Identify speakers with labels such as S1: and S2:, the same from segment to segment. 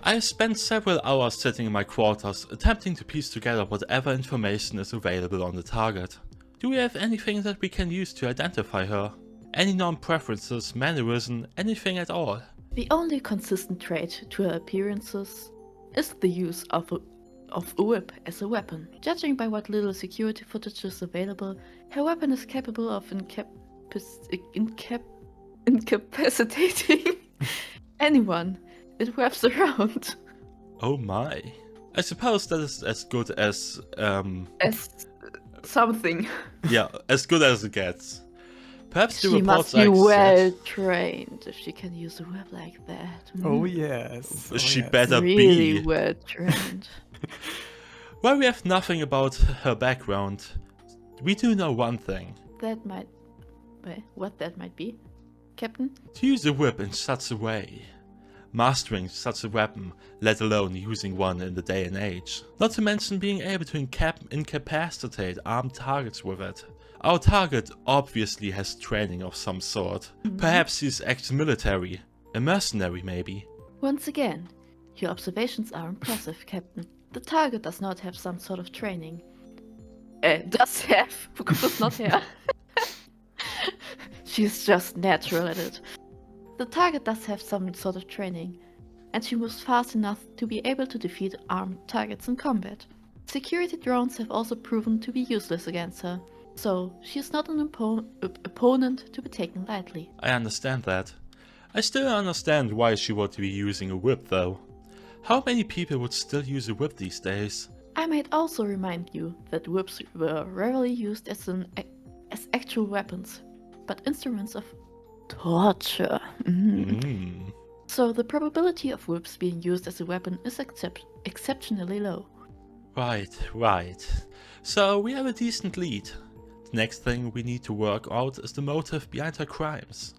S1: I have spent several hours sitting in my quarters, attempting to piece together whatever information is available on the target. Do we have anything that we can use to identify her? Any known preferences, mannerism, anything at all?
S2: The only consistent trait to her appearances is the use of a whip as a weapon. Judging by what little security footage is available, her weapon is capable of incapacitating anyone it wraps around.
S1: Oh my. I suppose that is as good as,
S2: As something.
S1: yeah, as good as it gets. Perhaps the
S2: She
S1: reports
S2: must be
S1: I
S2: well
S1: said,
S2: trained if she can use a whip like that.
S3: Oh yes.
S1: she
S3: yes.
S1: better
S2: Really
S1: be.
S2: well trained.
S1: While we have nothing about her background, we do know one thing.
S2: That might... Wait, what that might be? Captain?
S1: To use a whip in such a way. Mastering such a weapon, let alone using one in the day and age. Not to mention being able to incapacitate armed targets with it. Our target obviously has training of some sort. Perhaps he's ex-military, a mercenary maybe.
S2: Once again, your observations are impressive, Captain. The target does not have some sort of training. Does have, because not here. She's just natural at it. The target does have some sort of training, and she moves fast enough to be able to defeat armed targets in combat. Security drones have also proven to be useless against her, so she is not an opponent to be taken lightly.
S1: I understand that. I still don't understand why she would be using a whip though. How many people would still use a whip these days?
S2: I might also remind you that whips were rarely used as actual weapons, but instruments of torture. So the probability of whips being used as a weapon is exceptionally low.
S1: Right. So we have a decent lead. The next thing we need to work out is the motive behind her crimes.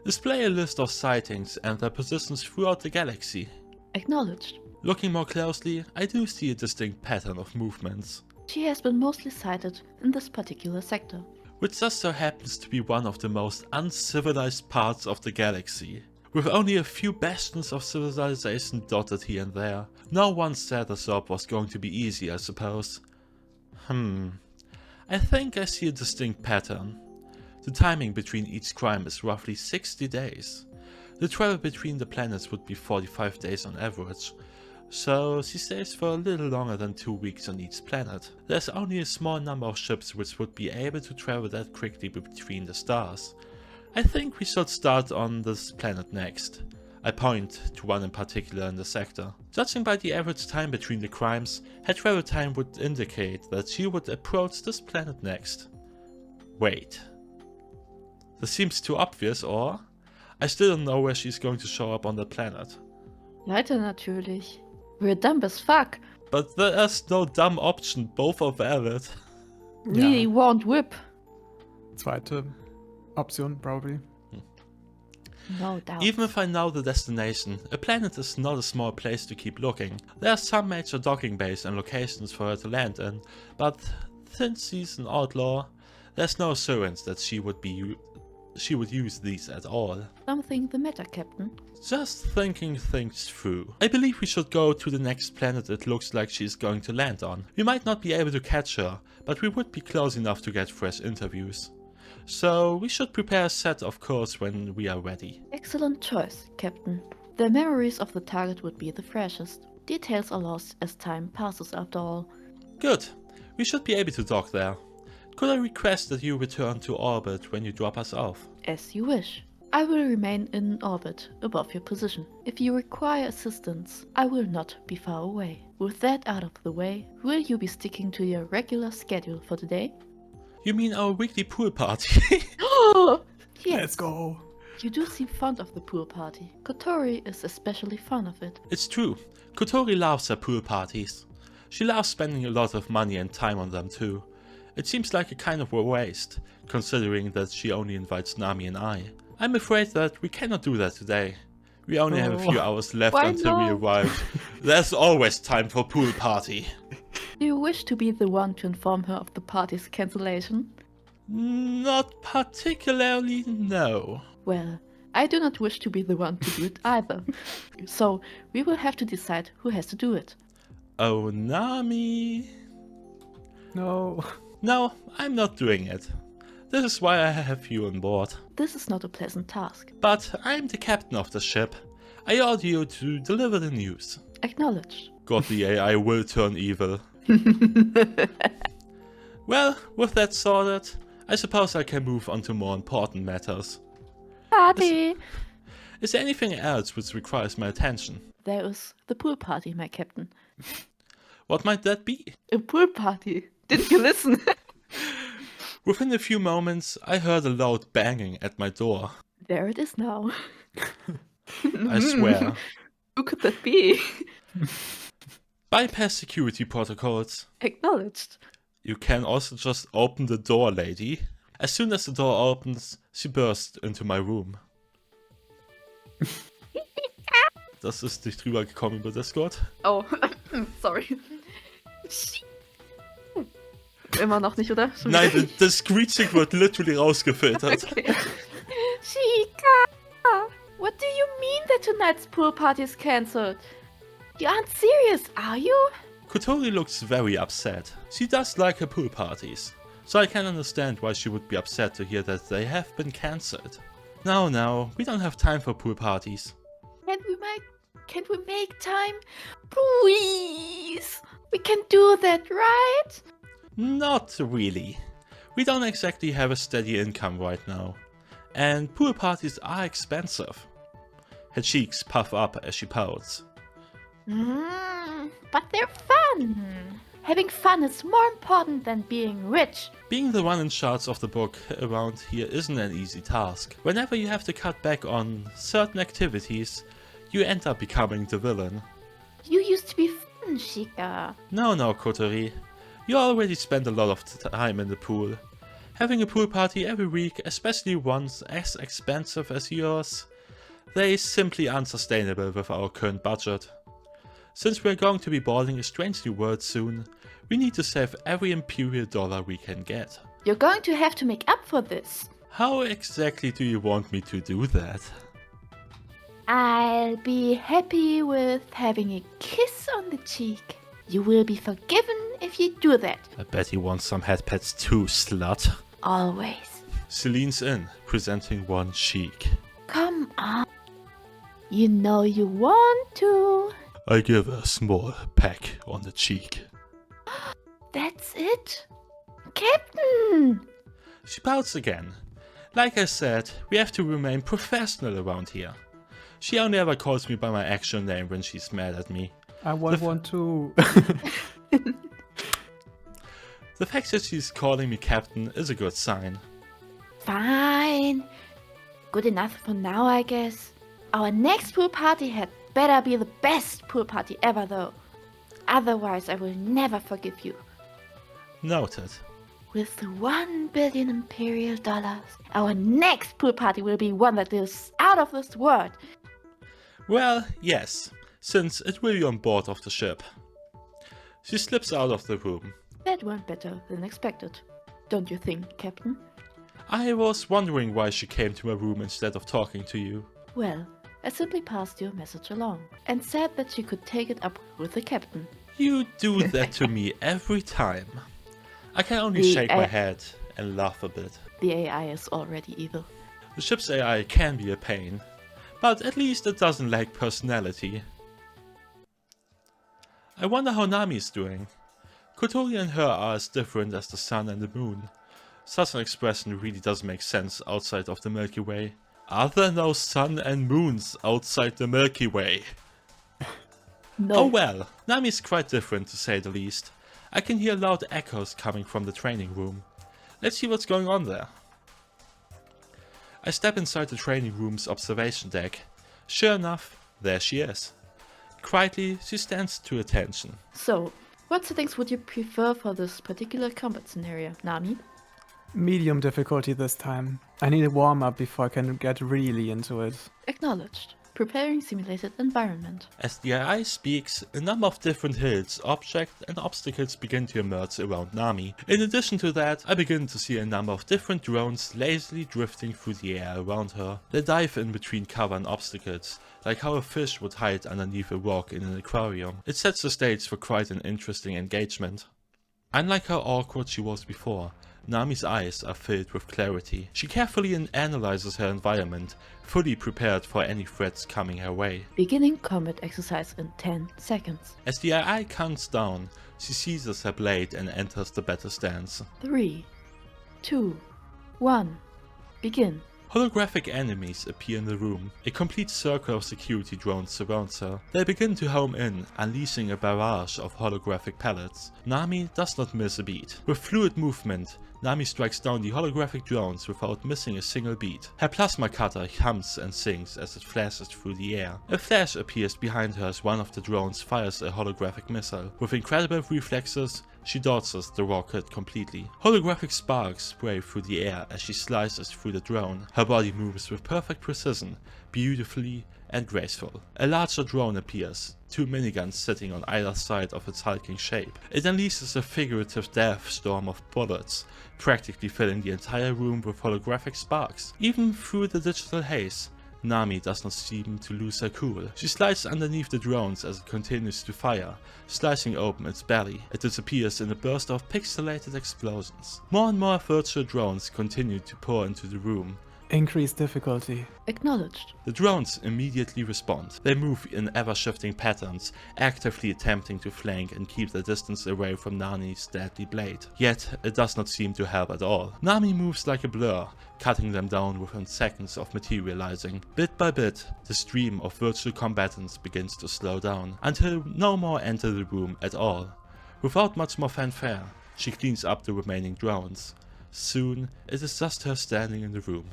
S1: Display a list of sightings and their positions throughout the galaxy.
S2: Acknowledged.
S1: Looking more closely, I do see a distinct pattern of movements,
S2: She has been mostly sighted in this particular sector.
S1: which just so happens to be one of the most uncivilized parts of the galaxy. With only a few bastions of civilization dotted here and there, no one said the job was going to be easy, I suppose. I think I see a distinct pattern. The timing between each crime is roughly 60 days. The travel between the planets would be 45 days on average, so she stays for a little longer than 2 weeks on each planet. There's only a small number of ships which would be able to travel that quickly between the stars. I think we should start on this planet next. I point to one in particular in the sector. Judging by the average time between the crimes, her travel time would indicate that she would approach this planet next. Wait. This seems too obvious, or? I still don't know where she's going to show up on that planet.
S2: Weiter natürlich. We're dumb as fuck.
S1: But there's no dumb option, both are valid.
S2: Really won't whip.
S3: Zweite Option, probably.
S2: No doubt.
S1: Even if I know the destination, a planet is not a small place to keep looking. There are some major docking bays and locations for her to land in, but since she's an outlaw, there's no assurance that she would use these at all.
S2: Something the matter, Captain?
S1: Just thinking things through. I believe we should go to the next planet it looks like she's going to land on. We might not be able to catch her, but we would be close enough to get fresh interviews. So we should prepare a set, of course, when we are ready.
S2: Excellent choice, Captain. The memories of the target would be the freshest. Details are lost as time passes after all.
S1: Good. We should be able to dock there. Could I request that you return to orbit when you drop us off?
S2: As you wish. I will remain in orbit above your position. If you require assistance, I will not be far away. With that out of the way, will you be sticking to your regular schedule for today?
S1: You mean our weekly pool party?
S2: Oh, yes.
S3: Let's go.
S2: You do seem fond of the pool party. Kotori is especially fond of it.
S1: It's true. Kotori loves her pool parties. She loves spending a lot of money and time on them too. It seems like a kind of a waste, considering that she only invites Nami and I. I'm afraid that we cannot do that today. We only have a few hours left
S2: Why
S1: until we
S2: not?
S1: arrive. There's always time for pool party.
S2: Do you wish to be the one to inform her of the party's cancellation?
S1: Not particularly, no.
S2: Well, I do not wish to be the one to do it either. So we will have to decide who has to do it.
S1: Oh, Nami.
S3: No.
S1: No, I'm not doing it. This is why I have you on board.
S2: This is not a pleasant task.
S1: But I'm the captain of the ship. I order you to deliver the news.
S2: Acknowledged.
S1: God, the AI will turn evil. Well, with that sorted, I suppose I can move on to more important matters.
S2: Party!
S1: Is there anything else which requires my attention?
S2: There is the pool party, my captain.
S1: What might that be?
S2: A pool party? Didn't you listen?
S1: Within a few moments, I heard a loud banging at my door.
S2: There it is now.
S1: I swear.
S2: Who could that be?
S1: Bypass security protocols.
S2: Acknowledged.
S1: You can also just open the door, lady. As soon as the door opens, she burst into my room. Das ist nicht drüber gekommen über Discord.
S2: Oh, sorry. Immer noch nicht, oder? Schon
S1: Nein,
S2: wieder?
S1: das Screeching wird literally rausgefiltert.
S2: Okay. Chica! What do you mean that tonight's pool party is cancelled? You aren't serious, are you?
S1: Kotori looks very upset. She does like her pool parties, so I can understand why she would be upset to hear that they have been cancelled. No, we don't have time for pool parties.
S2: Can't we make time? Please! We can do that, right?
S1: Not really. We don't exactly have a steady income right now, and pool parties are expensive. Her cheeks puff up as she pouts.
S2: But they're fun. Having fun is more important than being rich.
S1: Being the one in charge of the book around here isn't an easy task. Whenever you have to cut back on certain activities, you end up becoming the villain.
S2: You used to be fun, Chica.
S1: No, Kotori. You already spend a lot of time in the pool. Having a pool party every week, especially ones as expensive as yours, they simply aren't sustainable with our current budget. Since we're going to be boarding a strange new world soon, we need to save every Imperial dollar we can get.
S2: You're going to have to make up for this.
S1: How exactly do you want me to do that?
S2: I'll be happy with having a kiss on the cheek. You will be forgiven if you do that.
S1: I bet he wants some head pats too, slut.
S2: Always.
S1: She leans in, presenting one cheek.
S2: Come on. You know you want to.
S1: I give her a small peck on the cheek.
S2: That's it? Captain!
S1: She pouts again. Like I said, we have to remain professional around here. She only ever calls me by my actual name when she's mad at me.
S3: I want to.
S1: The fact that she's calling me captain is a good sign.
S2: Fine. Good enough for now, I guess. Our next pool party had better be the best pool party ever, though. Otherwise, I will never forgive you.
S1: Noted.
S2: With the 1 billion Imperial dollars, our next pool party will be one that is out of this world.
S1: Well, yes, since it will be on board of the ship. She slips out of the room.
S2: That went better than expected. Don't you think, Captain?
S1: I was wondering why she came to my room instead of talking to you.
S2: Well, I simply passed your message along and said that she could take it up with the captain.
S1: You do that to me every time. I can only
S2: The
S1: shake my head and laugh a bit.
S2: The AI is already evil.
S1: The ship's AI can be a pain, but at least it doesn't lack personality. I wonder how Nami is doing. Kotori and her are as different as the sun and the moon. Such an expression really doesn't make sense outside of the Milky Way. Are there no sun and moons outside the Milky Way?
S2: No.
S1: Oh well, Nami's quite different to say the least. I can hear loud echoes coming from the training room. Let's see what's going on there. I step inside the training room's observation deck. Sure enough, there she is. Quietly, she stands to attention.
S2: So, what settings would you prefer for this particular combat scenario, Nami?
S3: Medium difficulty this time. I need a warm up before I can get really into it.
S2: Acknowledged. preparing simulated environment.
S1: As the AI speaks, a number of different hills, objects and obstacles begin to emerge around Nami. In addition to that, I begin to see a number of different drones lazily drifting through the air around her. They dive in between cover and obstacles, like how a fish would hide underneath a rock in an aquarium. It sets the stage for quite an interesting engagement. Unlike how awkward she was before, Nami's eyes are filled with clarity. She carefully analyzes her environment, fully prepared for any threats coming her way.
S2: Beginning combat exercise in 10 seconds.
S1: As the AI counts down, she seizes her blade and enters the battle stance.
S2: 3, 2, 1, begin.
S1: Holographic enemies appear in the room. A complete circle of security drones surrounds her. They begin to home in, unleashing a barrage of holographic pellets. Nami does not miss a beat. With fluid movement, Nami strikes down the holographic drones without missing a single beat. Her plasma cutter hums and sings as it flashes through the air. A flash appears behind her as one of the drones fires a holographic missile. With incredible reflexes, she dodges the rocket completely. Holographic sparks spray through the air as she slices through the drone. Her body moves with perfect precision, beautifully and graceful. A larger drone appears, 2 miniguns sitting on either side of its hulking shape. It unleashes a figurative death storm of bullets, practically filling the entire room with holographic sparks. Even through the digital haze, Nami does not seem to lose her cool. She slides underneath the drones as it continues to fire, slicing open its belly. It disappears in a burst of pixelated explosions. More and more virtual drones continue to pour into the room.
S3: Increase difficulty.
S2: Acknowledged.
S1: The drones immediately respond. They move in ever-shifting patterns, actively attempting to flank and keep the distance away from Nami's deadly blade. Yet, it does not seem to help at all. Nami moves like a blur, cutting them down within seconds of materializing. Bit by bit, the stream of virtual combatants begins to slow down, until no more enter the room at all. Without much more fanfare, she cleans up the remaining drones. Soon, it is just her standing in the room.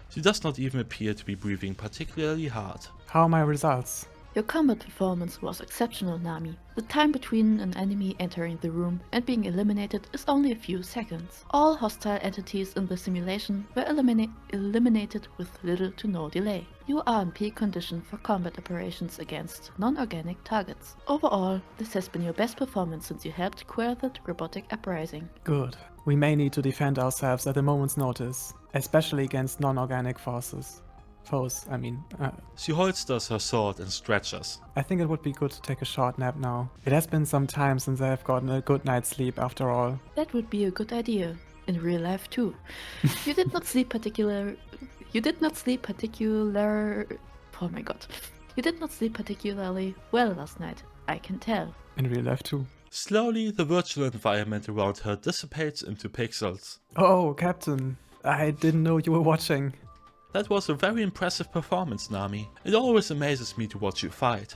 S1: She does not even appear to be breathing particularly hard.
S3: How are my results?
S2: Your combat performance was exceptional, Nami. The time between an enemy entering the room and being eliminated is only a few seconds. All hostile entities in the simulation were eliminated with little to no delay. You are in peak condition for combat operations against non-organic targets. Overall, this has been your best performance since you helped quell the robotic uprising.
S3: Good. We may need to defend ourselves at a moment's notice, especially against non-organic foes.
S1: She holsters her sword and stretches.
S3: I think it would be good to take a short nap now. It has been some time since I have gotten a good night's sleep after all.
S2: That would be a good idea. In real life too. You did not sleep particularly well last night. I can tell.
S3: In real life too.
S1: Slowly, the virtual environment around her dissipates into pixels.
S3: Oh, Captain. I didn't know you were watching.
S1: That was a very impressive performance, Nami. It always amazes me to watch you fight.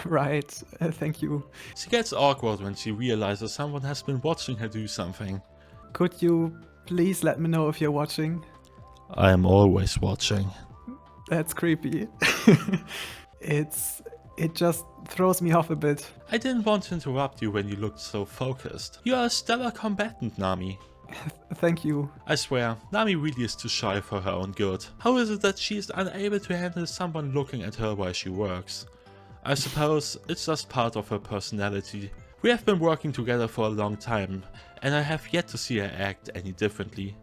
S3: Right, thank you.
S1: She gets awkward when she realizes someone has been watching her do something.
S3: Could you please let me know if you're watching?
S1: I am always watching.
S3: That's creepy. It just throws me off a bit.
S1: I didn't want to interrupt you when you looked so focused. You are a stellar combatant, Nami.
S3: Thank you.
S1: I swear, Nami really is too shy for her own good. How is it that she is unable to handle someone looking at her while she works? I suppose it's just part of her personality. We have been working together for a long time, and I have yet to see her act any differently.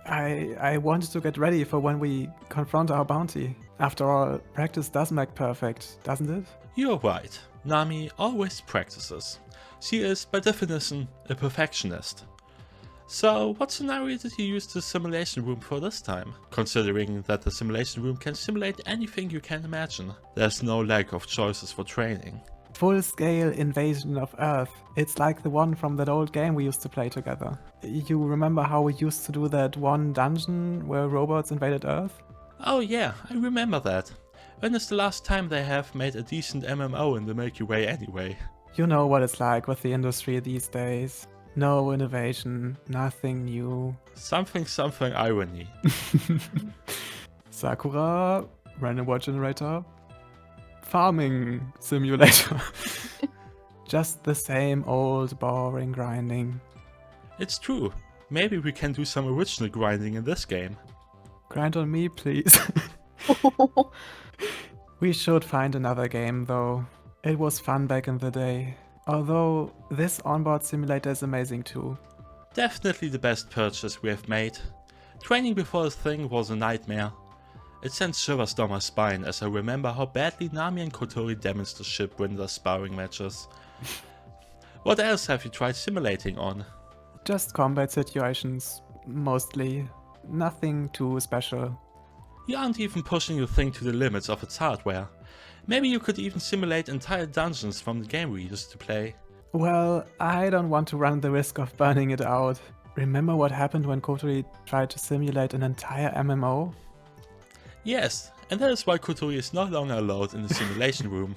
S3: I wanted to get ready for when we confront our bounty. After all, practice does make perfect, doesn't it?
S1: You're right. Nami always practices. She is, by definition, a perfectionist. So, what scenario did you use the simulation room for this time? Considering that the simulation room can simulate anything you can imagine. There's no lack of choices for training.
S3: Full-scale invasion of Earth. It's like the one from that old game we used to play together. You remember how we used to do that one dungeon where robots invaded Earth?
S1: Oh yeah, I remember that. When is the last time they have made a decent MMO in the Milky Way anyway?
S3: You know what it's like with the industry these days. No innovation, nothing new.
S1: Something irony.
S3: Sakura, random word generator, farming simulator. Just the same old boring grinding.
S1: It's true. Maybe we can do some original grinding in this game.
S3: Grind on me, please. We should find another game though. It was fun back in the day. Although this onboard simulator is amazing too.
S1: Definitely the best purchase we have made. Training before this thing was a nightmare. It sent shivers down my spine as I remember how badly Nami and Kotori damaged the ship when their sparring matches. What else have you tried simulating on?
S3: Just combat situations, mostly. Nothing too special.
S1: You aren't even pushing the thing to the limits of its hardware. Maybe you could even simulate entire dungeons from the game we used to play.
S3: Well, I don't want to run the risk of burning it out. Remember what happened when Kotori tried to simulate an entire MMO?
S1: Yes, and that is why Kotori is no longer allowed in the simulation room.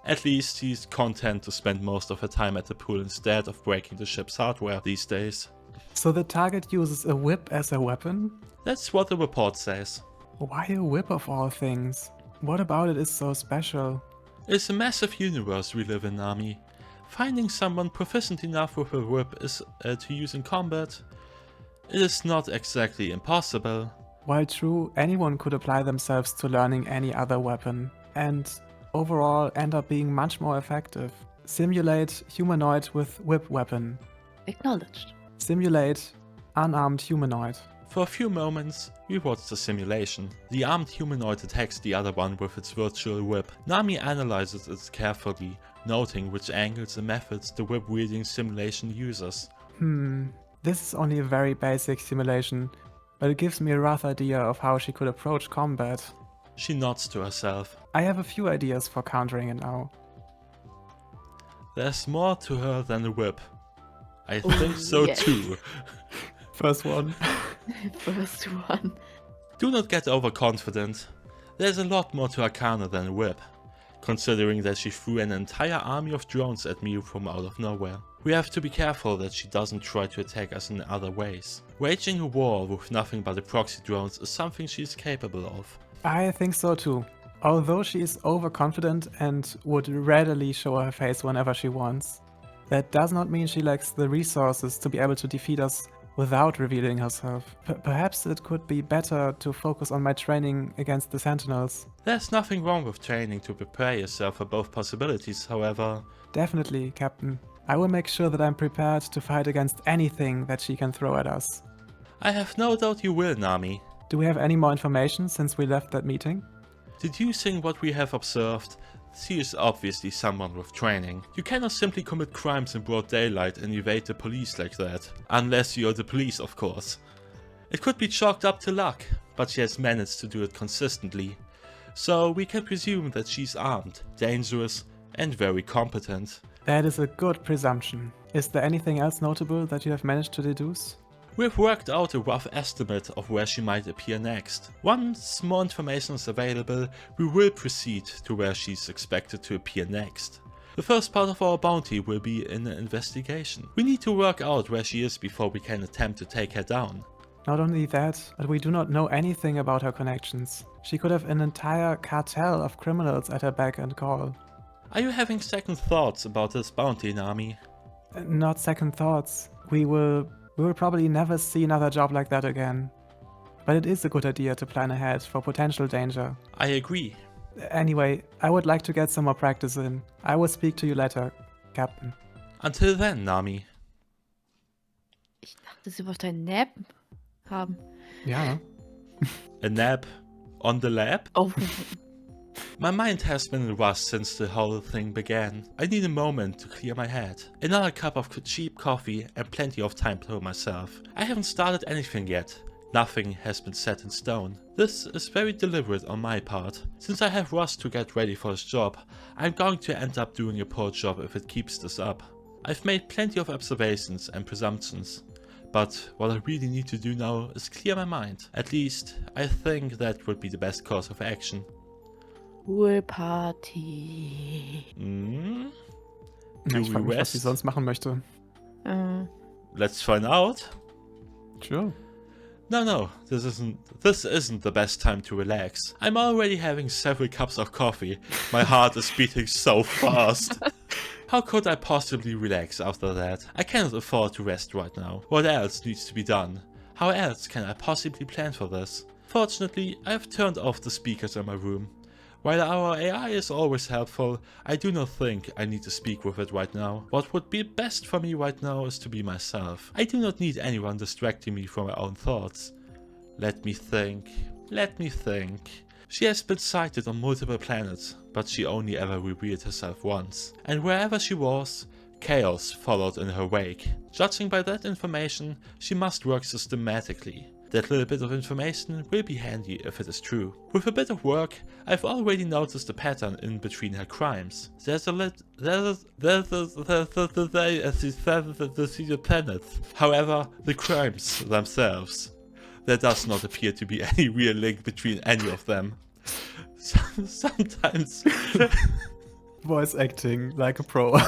S1: At least she's content to spend most of her time at the pool instead of breaking the ship's hardware these days.
S3: So the target uses a whip as a weapon?
S1: That's what the report says.
S3: Why a whip of all things? What about it is so special?
S1: It's a massive universe we live in, Nami. Finding someone proficient enough with a whip is to use in combat. It is not exactly impossible.
S3: While true, anyone could apply themselves to learning any other weapon, and overall end up being much more effective. Simulate humanoid with whip weapon.
S2: Acknowledged.
S3: Simulate unarmed humanoid.
S1: For a few moments, we watch the simulation. The armed humanoid attacks the other one with its virtual whip. Nami analyzes it carefully, noting which angles and methods the whip-wielding simulation uses.
S3: This is only a very basic simulation, but it gives me a rough idea of how she could approach combat.
S1: She nods to herself.
S3: I have a few ideas for countering it now.
S1: There's more to her than a whip. I think so
S2: yes.
S1: too.
S3: First one.
S2: First one.
S1: Do not get overconfident. There's a lot more to Akane than a whip, considering that she threw an entire army of drones at me from out of nowhere. We have to be careful that she doesn't try to attack us in other ways. Waging a war with nothing but the proxy drones is something she is capable of.
S3: I think so too. Although she is overconfident and would readily show her face whenever she wants, that does not mean she lacks the resources to be able to defeat us without revealing herself. Perhaps it could be better to focus on my training against the Sentinels.
S1: There's nothing wrong with training to prepare yourself for both possibilities, however.
S3: Definitely, Captain. I will make sure that I'm prepared to fight against anything that she can throw at us.
S1: I have no doubt you will, Nami.
S3: Do we have any more information since we left that meeting?
S1: Deducing what we have observed, she is obviously someone with training. You cannot simply commit crimes in broad daylight and evade the police like that. Unless you're the police, of course. It could be chalked up to luck, but she has managed to do it consistently. So we can presume that she's armed, dangerous, and very competent.
S3: That is a good presumption. Is there anything else notable that you have managed to deduce?
S1: We've worked out a rough estimate of where she might appear next. Once more information is available, we will proceed to where she's expected to appear next. The first part of our bounty will be an investigation. We need to work out where she is before we can attempt to take her down.
S3: Not only that, but we do not know anything about her connections. She could have an entire cartel of criminals at her beck and call.
S1: Are you having second thoughts about this bounty, Nami?
S3: Not second thoughts. We will probably never see another job like that again. But it is a good idea to plan ahead for potential danger.
S1: I agree.
S3: Anyway, I would like to get some more practice in. I will speak to you later, Captain.
S1: Until then, Nami.
S2: Ich dachte, sie wollte ein Nap haben.
S3: Ja.
S1: A nap on the lab?
S2: Oh.
S1: My mind has been in rust since the whole thing began. I need a moment to clear my head. Another cup of cheap coffee and plenty of time to myself. I haven't started anything yet. Nothing has been set in stone. This is very deliberate on my part. Since I have rushed to get ready for this job, I'm going to end up doing a poor job if it keeps this up. I've made plenty of observations and presumptions. But what I really need to do now is clear my mind. At least, I think that would be the best course of action.
S2: Poolparty.
S1: Hmm?
S3: Ja,
S1: Do
S3: ich
S1: we
S3: frage mich, was sie
S1: rest?
S3: sonst machen möchte.
S1: Let's find out.
S3: Sure.
S1: No, this isn't the best time to relax. I'm already having several cups of coffee. My heart is beating so fast. How could I possibly relax after that? I cannot afford to rest right now. What else needs to be done? How else can I possibly plan for this? Fortunately, I have turned off the speakers in my room. While our AI is always helpful, I do not think I need to speak with it right now. What would be best for me right now is to be myself. I do not need anyone distracting me from my own thoughts. Let me think. She has been sighted on multiple planets, but she only ever revealed herself once. And wherever she was, chaos followed in her wake. Judging by that information, she must work systematically. That little bit of information will be handy if it is true. With a bit of work, I've already noticed a pattern in between her crimes. There's the planets. However, the crimes themselves, there does not appear to be any real link between any of them. Sometimes
S3: Voice acting like a pro.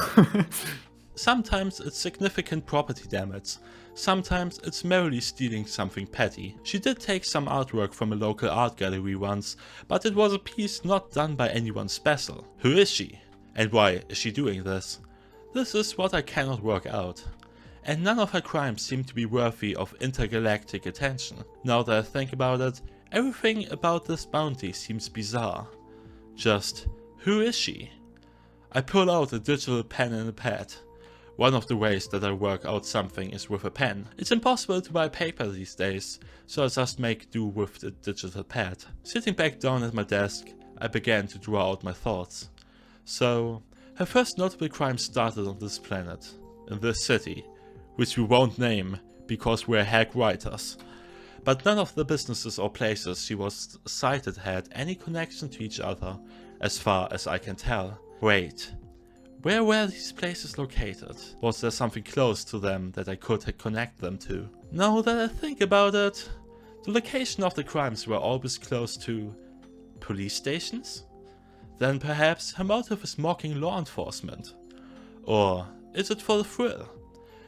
S1: Sometimes it's significant property damage, sometimes it's merely stealing something petty. She did take some artwork from a local art gallery once, but it was a piece not done by anyone special. Who is she? And why is she doing this? This is what I cannot work out. And none of her crimes seem to be worthy of intergalactic attention. Now that I think about it, everything about this bounty seems bizarre. Just, who is she? I pull out a digital pen and a pad. One of the ways that I work out something is with a pen. It's impossible to buy paper these days, so I just make do with the digital pad. Sitting back down at my desk, I began to draw out my thoughts. So, her first notable crime started on this planet, in this city, which we won't name because we're hack writers. But none of the businesses or places she was cited had any connection to each other, as far as I can tell. Wait. Where were these places located? Was there something close to them that I could connect them to? Now that I think about it, the location of the crimes were always close to police stations? Then perhaps her motive is mocking law enforcement. Or is it for the thrill?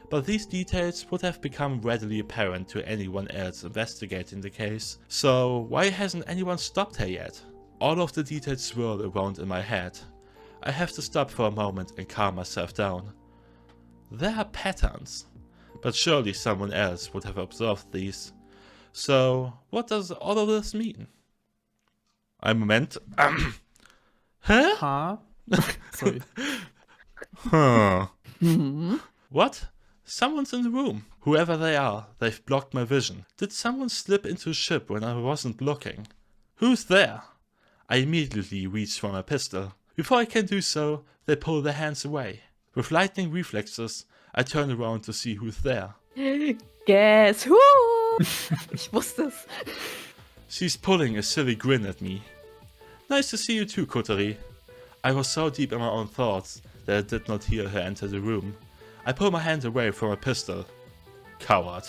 S1: But these details would have become readily apparent to anyone else investigating the case. So why hasn't anyone stopped her yet? All of the details swirl around in my head. I have to stop for a moment and calm myself down. There are patterns, but surely someone else would have observed these. So, what does all of this mean? A moment. Huh?
S3: Huh? Sorry.
S1: Huh. What? Someone's in the room. Whoever they are, they've blocked my vision. Did someone slip into a ship when I wasn't looking? Who's there? I immediately reach for my pistol. Before I can do so, they pull their hands away. With lightning reflexes, I turn around to see who's there.
S2: Guess who? Ich wusste es.
S1: She's pulling a silly grin at me. Nice to see you too, Kotori. I was so deep in my own thoughts that I did not hear her enter the room. I pull my hand away from my pistol. Coward.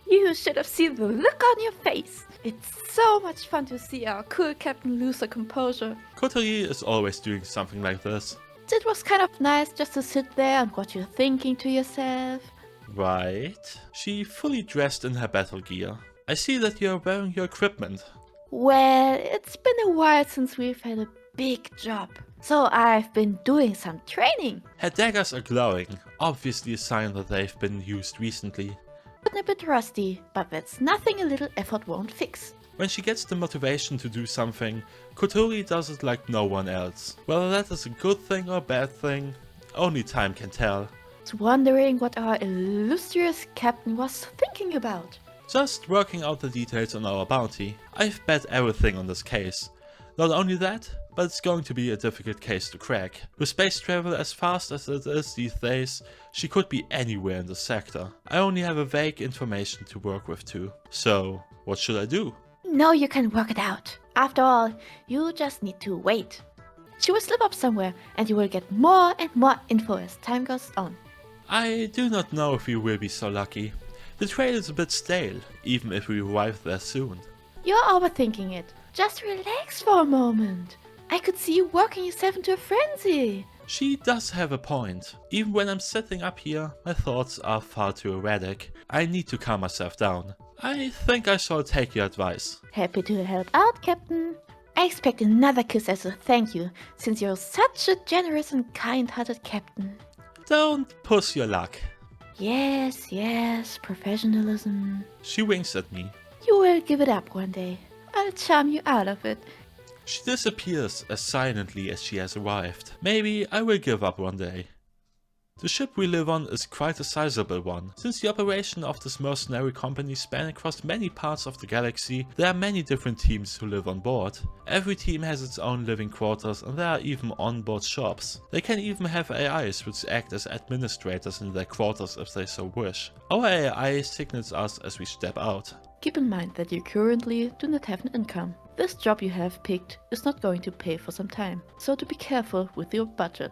S2: You should have seen the look on your face. It's so much fun to see our cool captain lose her composure.
S1: Kotori is always doing something like this.
S2: It was kind of nice just to sit there and watch you thinking to yourself.
S1: Right. She fully dressed in her battle gear. I see that you're wearing your equipment.
S2: Well, it's been a while since we've had a big job. So I've been doing some training.
S1: Her daggers are glowing, obviously a sign that they've been used recently.
S2: Been a bit rusty, but that's nothing a little effort won't fix.
S1: When she gets the motivation to do something, Kotori does it like no one else. Whether that is a good thing or a bad thing, only time can tell.
S2: I was wondering what our illustrious captain was thinking about.
S1: Just working out the details on our bounty. I've bet everything on this case. Not only that, but it's going to be a difficult case to crack. With space travel as fast as it is these days, she could be anywhere in the sector. I only have a vague information to work with too. So, what should I do?
S2: No, you can work it out. After all, you just need to wait. She will slip up somewhere, and you will get more and more info as time goes on.
S1: I do not know if we will be so lucky. The trail is a bit stale, even if we arrive there soon.
S2: You're overthinking it. Just relax for a moment. I could see you working yourself into a frenzy.
S1: She does have a point. Even when I'm sitting up here, my thoughts are far too erratic. I need to calm myself down. I think I shall take your advice.
S2: Happy to help out, Captain. I expect another kiss as a thank you, since you're such a generous and kind-hearted captain.
S1: Don't push your luck.
S2: Yes, professionalism.
S1: She winks at me.
S2: You will give it up one day. I'll charm you out of it.
S1: She disappears as silently as she has arrived. Maybe I will give up one day. The ship we live on is quite a sizable one. Since the operation of this mercenary company span across many parts of the galaxy, there are many different teams who live on board. Every team has its own living quarters and there are even onboard shops. They can even have AIs which act as administrators in their quarters if they so wish. Our AI signals us as we step out.
S2: Keep in mind that you currently do not have an income. This job you have picked is not going to pay for some time, so to be careful with your budget.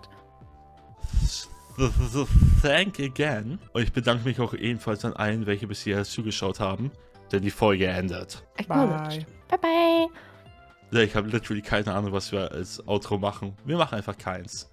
S1: Thank again. Und ich bedanke mich auch ebenfalls an allen, welche bis hierher zugeschaut haben, denn die Folge endet.
S2: Acknowledged. Bye bye.
S1: Ich habe literally keine Ahnung, was wir als Outro machen. Wir machen einfach keins.